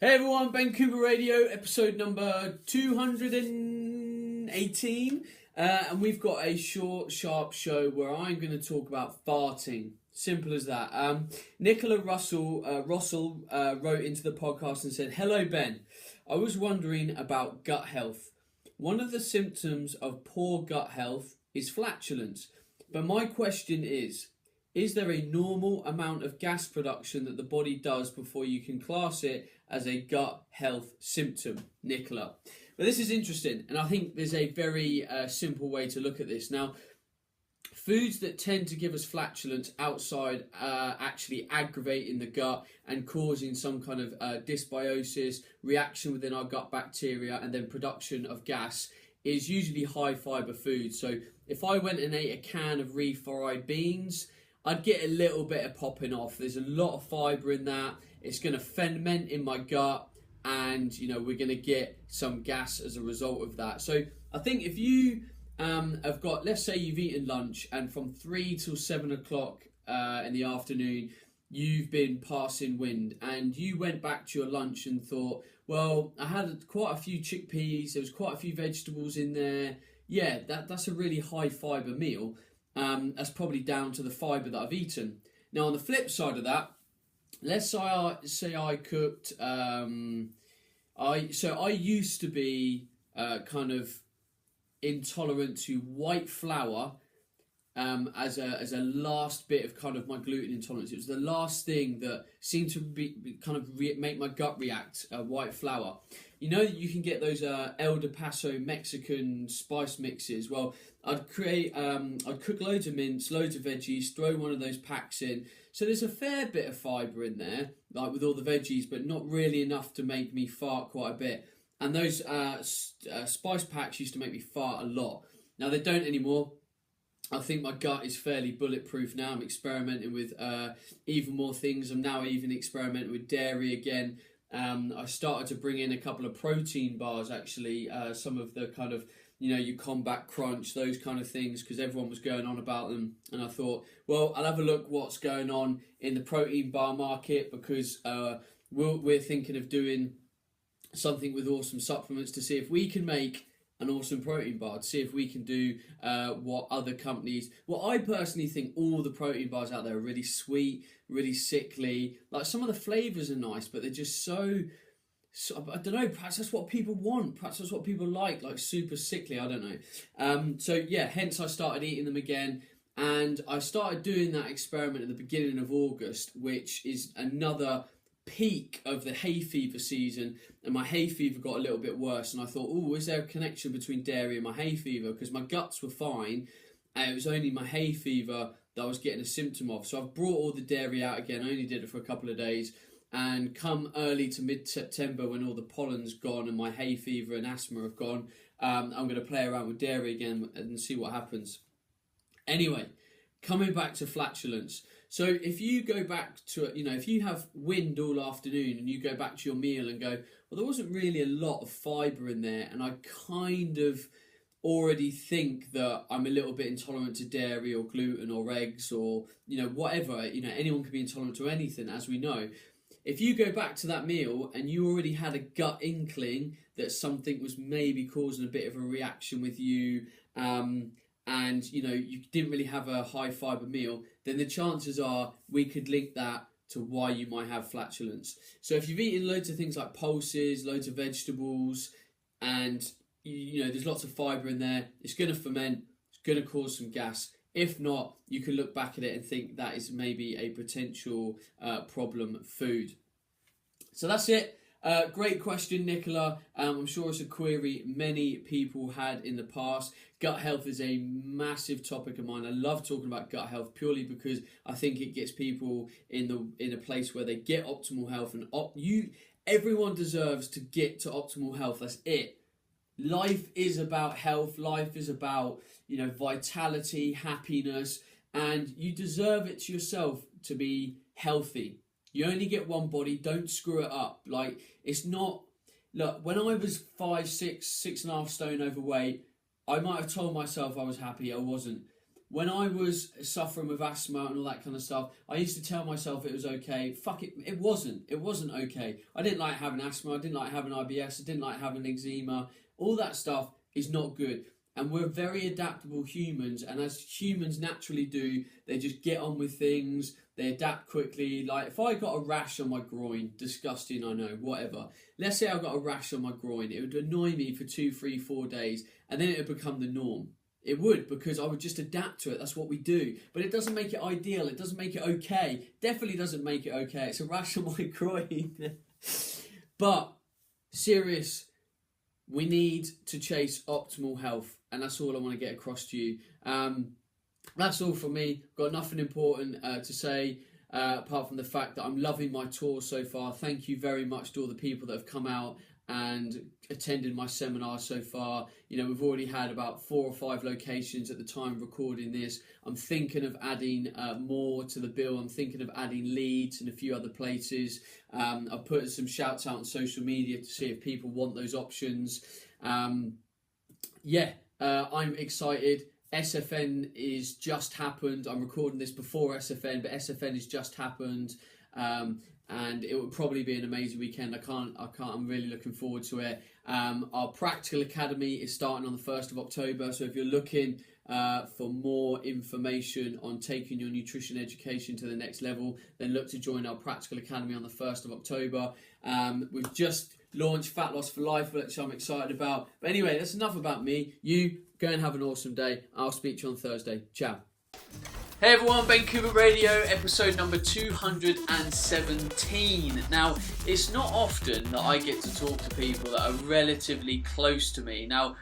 Hey everyone, Ben Coomber Radio, episode number 218. And we've got a short, sharp show where I'm going to talk about farting. Simple as that. Nicola Rossell wrote into the podcast and said, "Hello Ben, I was wondering about gut health. One of the symptoms of poor gut health is flatulence. But my question is there a normal amount of gas production that the body does before you can class it as a gut health symptom?" Nicola. But this is interesting, and I think there's a very simple way to look at this. Now, foods that tend to give us flatulence outside actually aggravating the gut and causing some kind of dysbiosis, reaction within our gut bacteria, and then production of gas is usually high fibre food. So if I went and ate a can of refried beans, I'd get a little bit of popping off. There's a lot of fibre in that. It's going to ferment in my gut, and we're going to get some gas as a result of that. So I think if you have got, let's say you've eaten lunch, and from 3 till 7 o'clock in the afternoon, you've been passing wind, and you went back to your lunch and thought, well, I had quite a few chickpeas, there was quite a few vegetables in there. Yeah, that's a really high fibre meal. That's probably down to the fibre that I've eaten. Now, on the flip side of that, let's say I cooked. I used to be kind of intolerant to white flour as a last bit of kind of my gluten intolerance. It was the last thing that seemed to be kind of make my gut react. White flour. You know that you can get those El Paso Mexican spice mixes. Well, I'd cook loads of mince, loads of veggies, throw one of those packs in. So there's a fair bit of fibre in there, like with all the veggies, but not really enough to make me fart quite a bit. And those spice packs used to make me fart a lot. Now they don't anymore. I think my gut is fairly bulletproof now. I'm experimenting with even more things. I'm now even experimenting with dairy again. I started to bring in a couple of protein bars, actually, some of the kind of, your Combat Crunch, those kind of things, because everyone was going on about them. And I thought, well, I'll have a look what's going on in the protein bar market, because we're thinking of doing something with Awesome Supplements to see if we can make an awesome protein bar, to see if we can do what other companies. Well, I personally think all the protein bars out there are really sweet, really sickly. Like, some of the flavours are nice, but they're just so I don't know, perhaps that's what people want, perhaps that's what people like super sickly, I don't know. So yeah, hence I started eating them again, and I started doing that experiment at the beginning of August, which is another peak of the hay fever season, and my hay fever got a little bit worse, and I thought, oh, is there a connection between dairy and my hay fever? Because my guts were fine, and it was only my hay fever that I was getting a symptom of. So I've brought all the dairy out again. I only did it for a couple of days, and come early to mid-September, when all the pollen's gone and my hay fever and asthma have gone, I'm going to play around with dairy again and see what happens. Anyway, coming back to flatulence. So if you go back to, if you have wind all afternoon and you go back to your meal and go, well, there wasn't really a lot of fibre in there, and I kind of already think that I'm a little bit intolerant to dairy or gluten or eggs or, whatever. Anyone can be intolerant to anything, as we know. If you go back to that meal and you already had a gut inkling that something was maybe causing a bit of a reaction with you, and you didn't really have a high fibre meal, then the chances are we could link that to why you might have flatulence. So if you've eaten loads of things like pulses, loads of vegetables, and there's lots of fibre in there, it's going to ferment, it's going to cause some gas. If not, you can look back at it and think that is maybe a potential problem food. So that's it. Great question, Nicola. I'm sure it's a query many people had in the past. Gut health is a massive topic of mine. I love talking about gut health purely because I think it gets people in a place where they get optimal health, and everyone deserves to get to optimal health. That's it. Life is about health. Life is about vitality, happiness, and you deserve it to yourself to be healthy. You only get one body. Don't screw it up. It's not. Look, when I was 5'6", 6.5 stone overweight, I might have told myself I was happy. I wasn't. when I was suffering with asthma and all that kind of stuff, I used to tell myself it was okay. Fuck it, it wasn't. It wasn't okay. I didn't like having asthma. I didn't like having IBS. I didn't like having eczema. All that stuff is not good. And we're very adaptable humans, and as humans naturally do, they just get on with things, they adapt quickly. Like, if I got a rash on my groin, disgusting, I know, whatever. Let's say I got a rash on my groin, it would annoy me for 2, 3, 4 days, and then it would become the norm. It would, because I would just adapt to it, that's what we do. But it doesn't make it ideal, it doesn't make it okay. Definitely doesn't make it okay, it's a rash on my groin. But, serious, we need to chase optimal health, and that's all I want to get across to you. That's all from me. Got nothing important to say apart from the fact that I'm loving my tour so far. Thank you very much to all the people that have come out and attended my seminar so far. You know, we've already had about 4 or 5 locations at the time of recording this. I'm thinking of adding more to the bill. I'm thinking of adding Leeds and a few other places. I've put some shouts out on social media to see if people want those options. I'm excited. SFN is just happened. I'm recording this before SFN, but SFN has just happened. And it will probably be an amazing weekend. I'm really looking forward to it. Our Practical Academy is starting on the 1st of October. So if you're looking for more information on taking your nutrition education to the next level, then look to join our Practical Academy on the 1st of October. We've just launched Fat Loss for Life, which I'm excited about. But anyway, that's enough about me. You go and have an awesome day. I'll speak to you on Thursday. Ciao. Hey everyone, Ben Coomber Radio, episode number 217. Now, it's not often that I get to talk to people that are relatively close to me. Now,